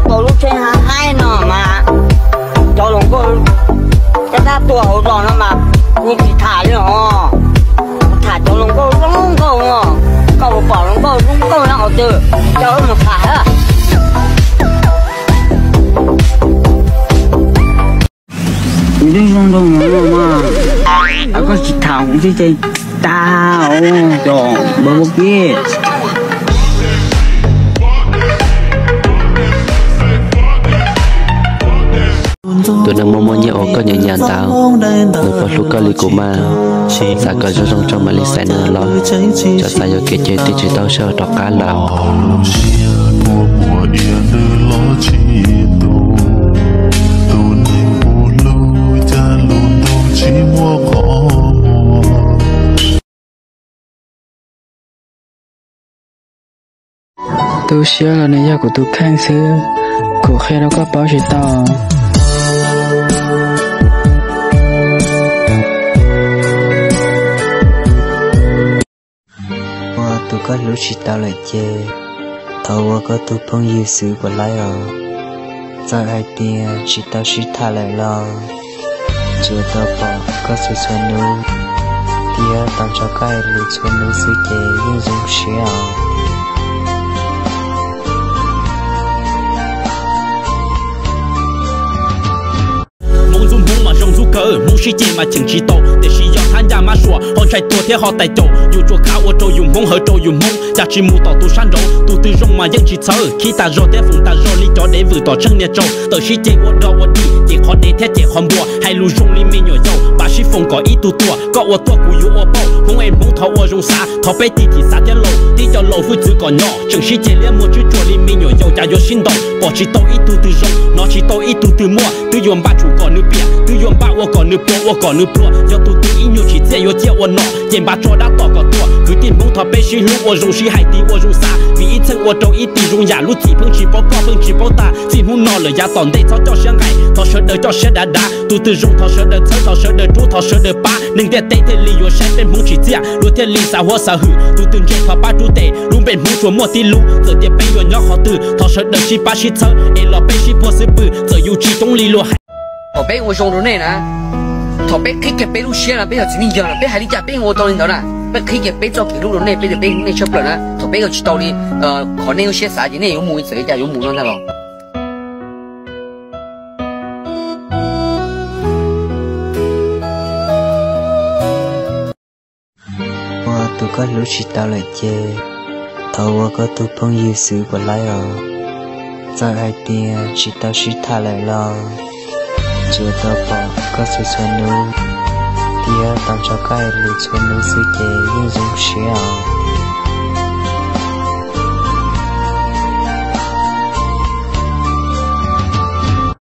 tổ lúc trên hai nọ mà cho lòng cô cái ta tua hậu rồi nó mà cũng chỉ thả đi nó thả cho lòng cô không câu nó câu bỏ lòng cô cũng câu nào từ cho nó thả á mình không đông nó mà có chỉ thả cũng chỉ chơi tao cho bố kia tôi đang mong muốn nhiều có những nhà tao người có lúc có lý của mà sẽ có rất trong mà lý sẽ nữa lo cho sao cho kể chuyện thì chỉ tao sợ đọc cá lào tôi xưa là nơi gia của tôi khang xưa của khi đâu có bảo gì tao tôi có lúc chỉ tao lại chê thầu có tôi phong yêu sự của lại rồi giờ hai tia chỉ tao chỉ tha lại lo chưa tao bỏ có sự xuân nữ tia tao cho cái lụt xuân nữ sự chê nhưng dùng xéo muốn suy chế mà chừng chỉ tổ để sử dụng tham gia mà sủa họ chạy tua theo họ tại chỗ dù chùa khá ở chỗ dùng mông hở chỗ dùng mông giá trị mua tàu tu san rổ tu từ rong mà dân chỉ sợ khi ta rổ té phùng ta rổ lý cho để vừa tỏ chân nhà trâu tờ suy chế ở đâu ở đi chỉ khó để theo chỉ hòn bùa hay lù rong li mi nhỏ dâu bà suy phồng có ít tu tua có ở tua của yêu ở bao không em muốn tháo ở rong xa tháo bé thì xa theo lầu đi cho lầu vui chữ còn nhỏ chừng suy chế liên một chữ chùa li mi nhỏ dâu giá vô sinh động bỏ chỉ tàu ít tu từ rong nó chỉ tàu ít tu từ mua từ dùng ba chủ còn nước bia từ dùng ba我搞你波，我搞你波，要都对音乐去接，要接我脑，肩把抓到多个多，有点梦他背水路，我容西海底，我容沙，vì一层我走一地容雅路，几盆起包高分起包大，几乎闹了呀，当地草叫相爱，他说的叫蛇哒哒，都得容他说的车，他说的猪，他说的八，能在对的里有山边梦去接，路天里啥我啥去，都等着他把猪带，路边梦说莫地路，这点背有鸟好的，他说的是八是车，哎老背是破是不，这有几种理路还。我背我上头那呢，他背可以给背路线了，背到今天讲了，背海里家背我当领导了，背可以给背到给路的那背的背那小不了，他背个知道的，可能有些啥的，那有木这家有木了那个。我都có lúc chỉ tao lại chê thầu có tôi phong yêu sự của lại rồi giờ hai tia chỉ tao chỉ tha lại lo chưa tao bỏ có sự xuân nữ tia tao cho cái lụt xuân nữ sự chê nhưng dùng xéo